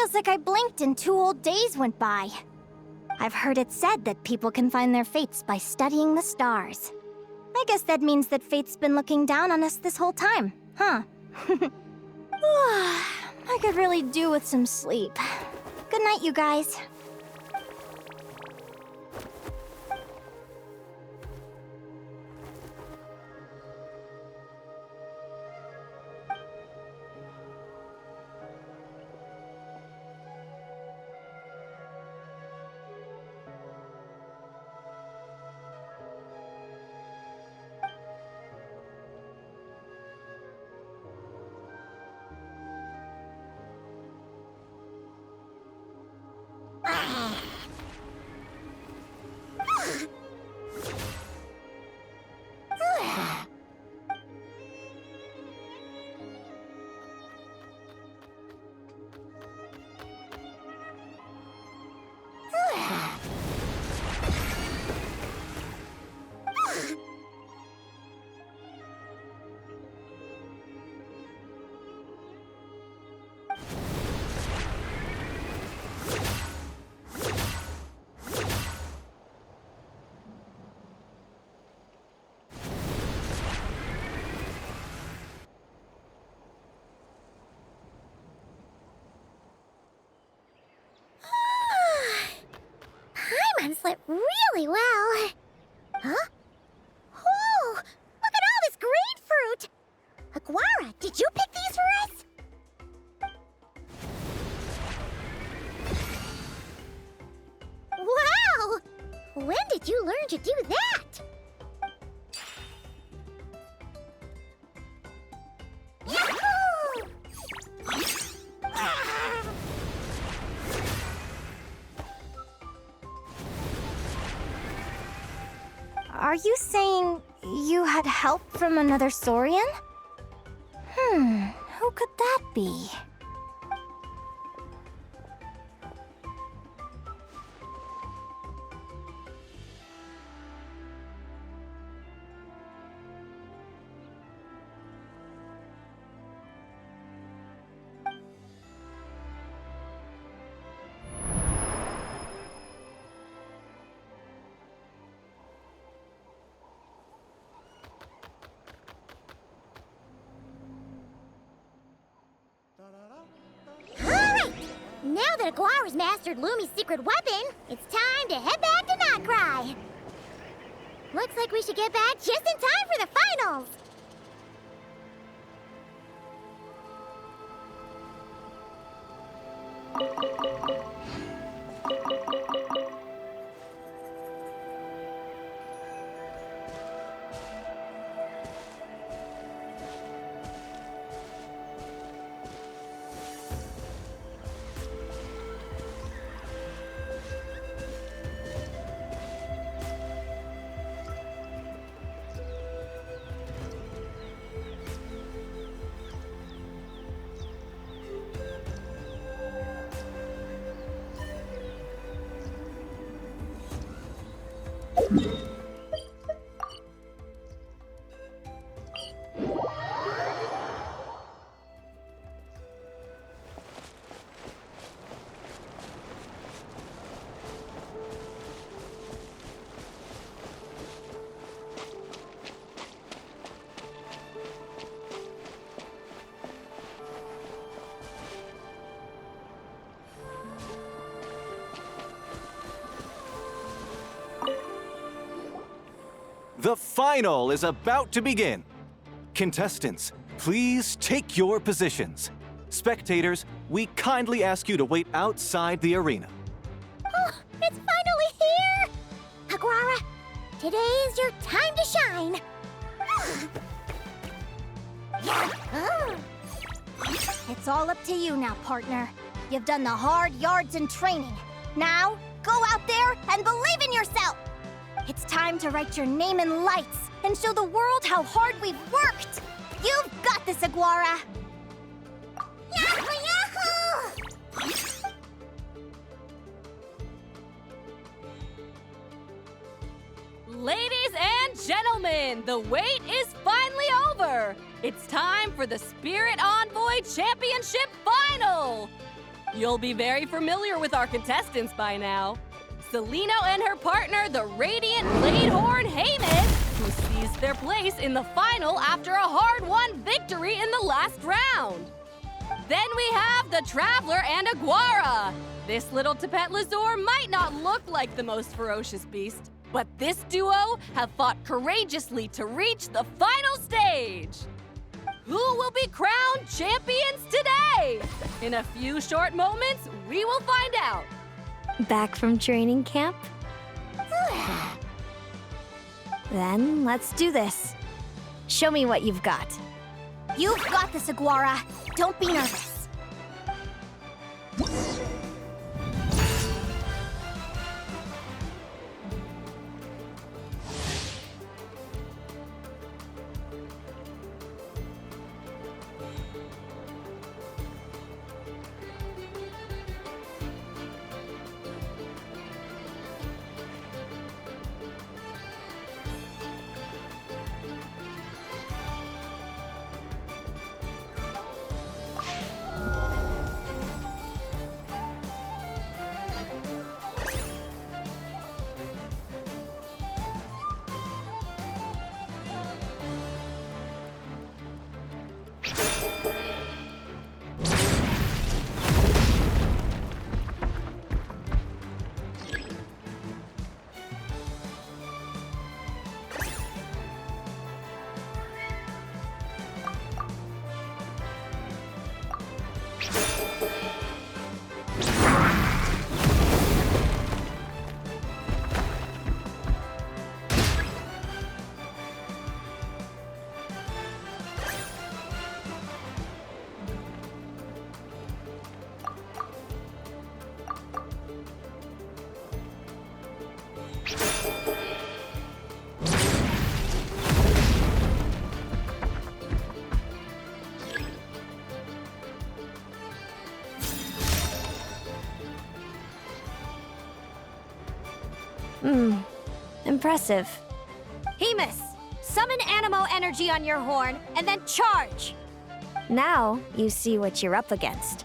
Feels like I blinked and 2 whole days went by. I've heard it said that people can find their fates by studying the stars. I guess that means that fate's been looking down on us this whole time, huh? I could really do with some sleep. Good night, you guys. Slept really well. Huh? Oh, look at all this grapefruit! Aguara, did you pick these for us? Wow! When did you learn to do that? Yahoo! Are you saying you had help from another Saurian? Who could that be? Now that Aguara's mastered Lumi's secret weapon, it's time to head back to Notcry. Looks like we should get back just in time for the finals. The final is about to begin. Contestants, please take your positions. Spectators, we kindly ask you to wait outside the arena. Oh, it's finally here! Aguara, today's your time to shine. It's all up to you now, partner. You've done the hard yards in training. Now, go out there and believe in yourself! It's time to write your name in lights and show the world how hard we've worked! You've got this, Aguara! Yahoo! Yahoo! Ladies and gentlemen, the wait is finally over! It's time for the Spirit Envoy Championship Final! You'll be very familiar with our contestants by now. Celino and her partner, the Radiant Bladehorn Heyman, who seized their place in the final after a hard-won victory in the last round. Then we have the Traveler and Aguara. This little Tapet Lazur might not look like the most ferocious beast, but this duo have fought courageously to reach the final stage. Who will be crowned champions today? In a few short moments, we will find out. Back from training camp? Then let's do this. Show me what you've got. You've got this, Aguara. Don't be nervous. Impressive. Hemus, summon Animo energy on your horn, and then charge! Now you see what you're up against.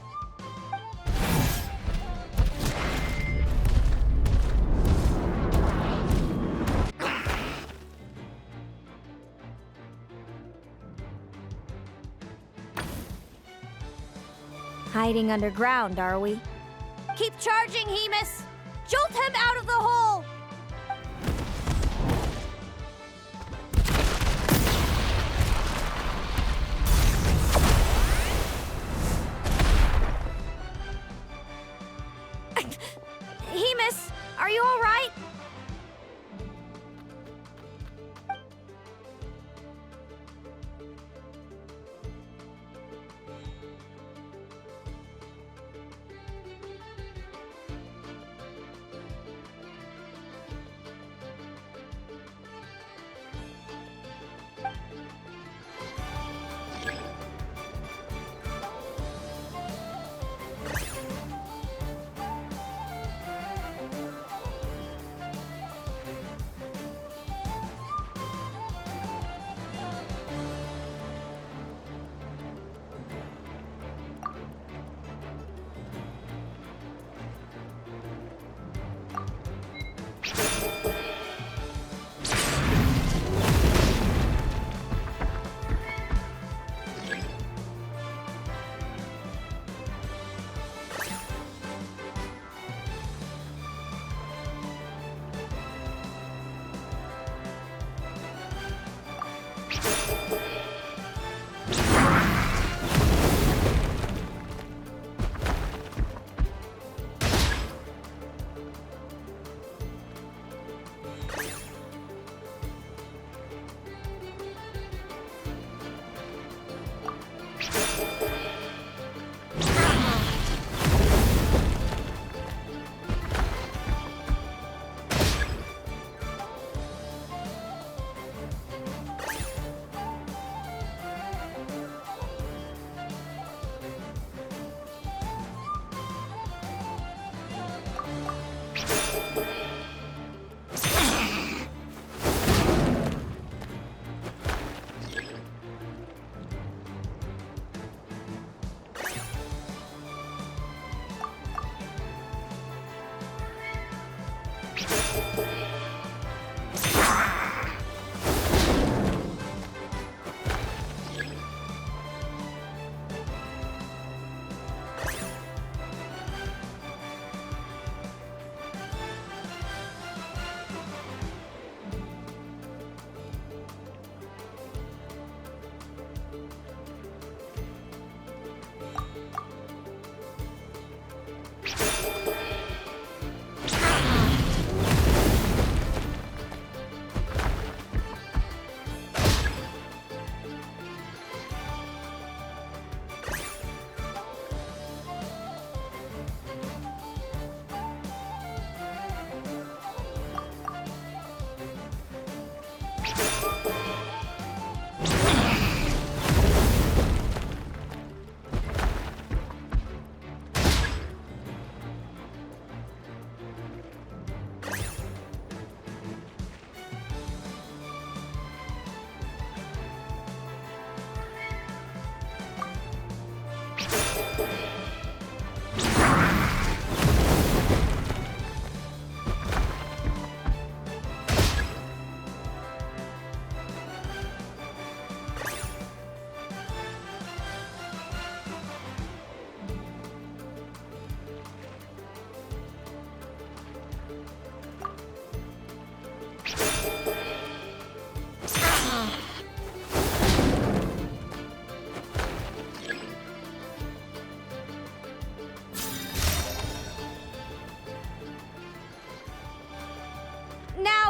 Hiding underground, are we? Keep charging, Hemus! Jolt him out of the hole! Hemus, are you all right?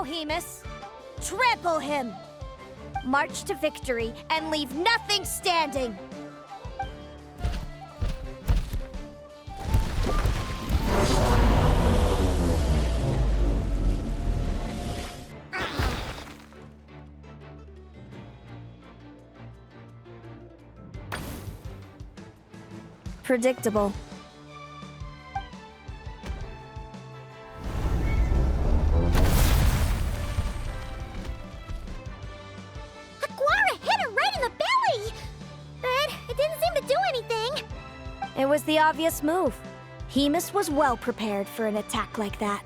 Now, Hemus! Trample him! March to victory and leave nothing standing! Predictable. Aguara hit her right in the belly! But it didn't seem to do anything. It was the obvious move. Hemus was well prepared for an attack like that.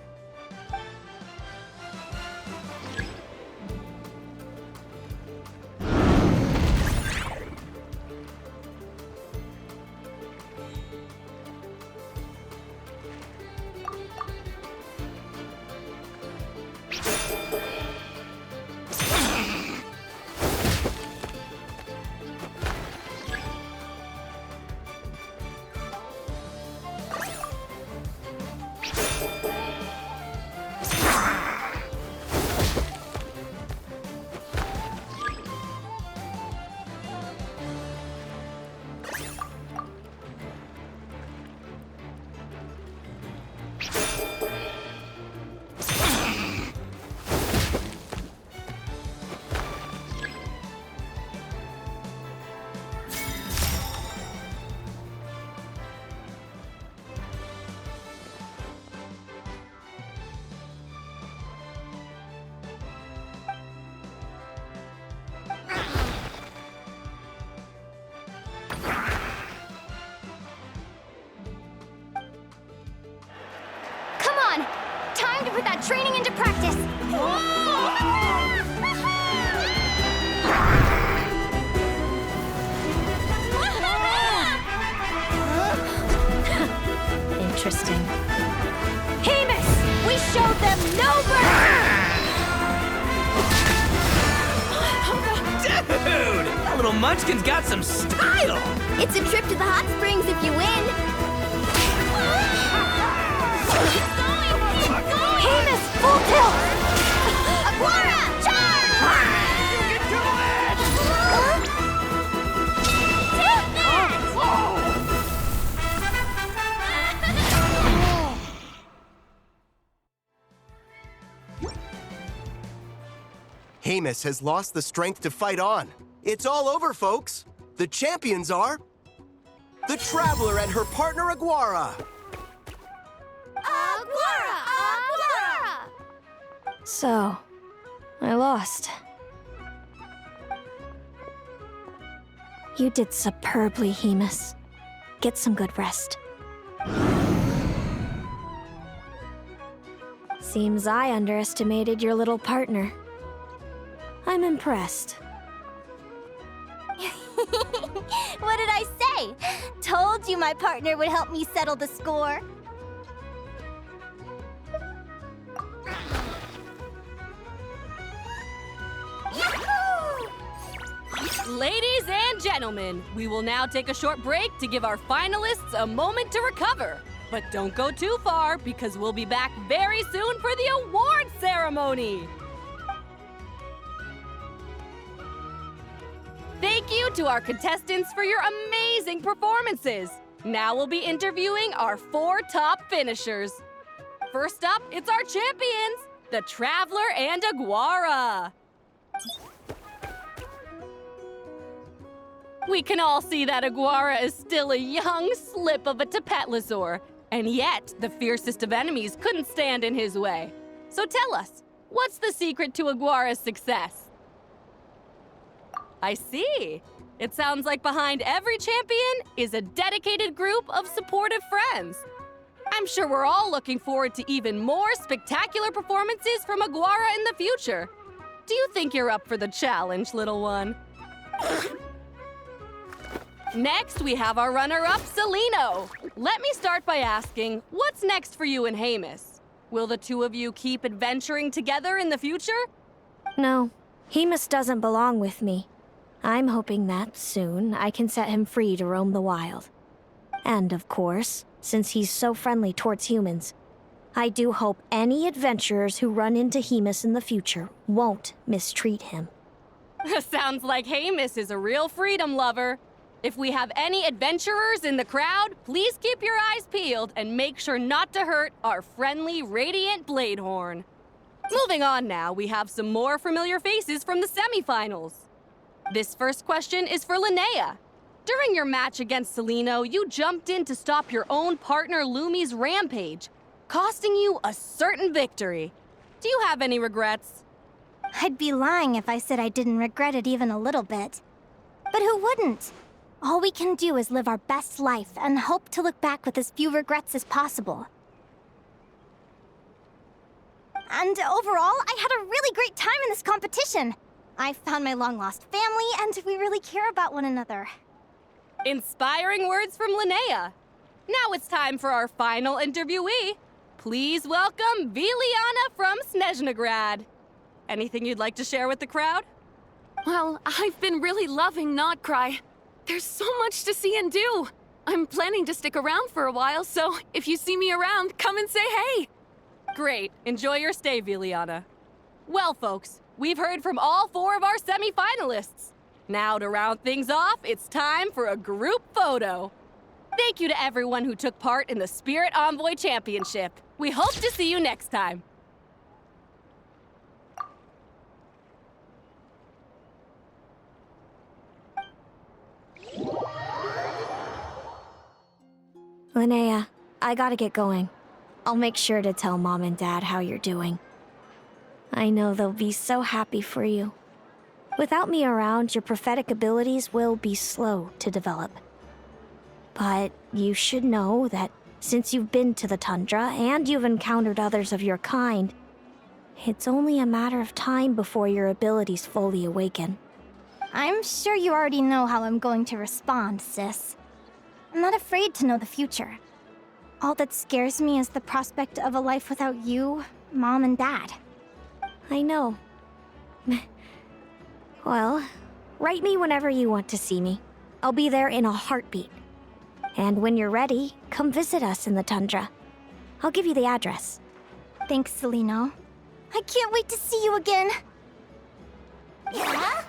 Come on! Time to put that training into practice! Interesting. Hemus! We showed them no mercy! Dude! That little munchkin's got some style! It's a trip to the hot springs if you win! Hemus, full tilt! Aguara! Charge! Take that! Hemus has lost the strength to fight on. It's all over, folks. The champions are the Traveler and her partner Aguara. Aguara! Aguara! So, I lost. You did superbly, Hemus. Get some good rest. Seems I underestimated your little partner. I'm impressed. What did I say? Told you my partner would help me settle the score. Yahoo! Ladies and gentlemen, we will now take a short break to give our finalists a moment to recover. But don't go too far because we'll be back very soon for the award ceremony. Thank you to our contestants for your amazing performances. Now we'll be interviewing our 4 top finishers. First up, it's our champions, the Traveler and Aguara. We can all see that Aguara is still a young slip of a Tapetlosaur, and yet the fiercest of enemies couldn't stand in his way. So tell us, what's the secret to Aguara's success? I see. It sounds like behind every champion is a dedicated group of supportive friends. I'm sure we're all looking forward to even more spectacular performances from Aguara in the future. Do you think you're up for the challenge, little one? Next, we have our runner-up, Celino. Let me start by asking, what's next for you and Hemus? Will the two of you keep adventuring together in the future? No, Hemus doesn't belong with me. I'm hoping that soon I can set him free to roam the wild. And of course, since he's so friendly towards humans, I do hope any adventurers who run into Hemus in the future won't mistreat him. Sounds like Hamus is a real freedom lover. If we have any adventurers in the crowd, please keep your eyes peeled and make sure not to hurt our friendly Radiant Bladehorn. Moving on now, we have some more familiar faces from the semifinals. This first question is for Linnea. During your match against Celino, you jumped in to stop your own partner Lumi's rampage, costing you a certain victory. Do you have any regrets? I'd be lying if I said I didn't regret it even a little bit. But who wouldn't? All we can do is live our best life and hope to look back with as few regrets as possible. And overall, I had a really great time in this competition. I found my long-lost family, and we really care about one another. Inspiring words from Linnea. Now it's time for our final interviewee. Please welcome Viliana from Snezhnegrad. Anything you'd like to share with the crowd? Well, I've been really loving Nodcry. There's so much to see and do. I'm planning to stick around for a while, so if you see me around, come and say hey. Great. Enjoy your stay, Viliana. Well, folks, we've heard from all 4 of our semi-finalists. Now, to round things off, it's time for a group photo. Thank you to everyone who took part in the Spirit Envoy Championship. We hope to see you next time. Linnea, I gotta get going. I'll make sure to tell Mom and Dad how you're doing. I know they'll be so happy for you. Without me around, your prophetic abilities will be slow to develop. But you should know that since you've been to the tundra and you've encountered others of your kind, it's only a matter of time before your abilities fully awaken. I'm sure you already know how I'm going to respond, sis. I'm not afraid to know the future. All that scares me is the prospect of a life without you, Mom, and Dad. I know. Well, write me whenever you want to see me. I'll be there in a heartbeat. And when you're ready, come visit us in the tundra. I'll give you the address. Thanks, Celino. I can't wait to see you again. Yahoo!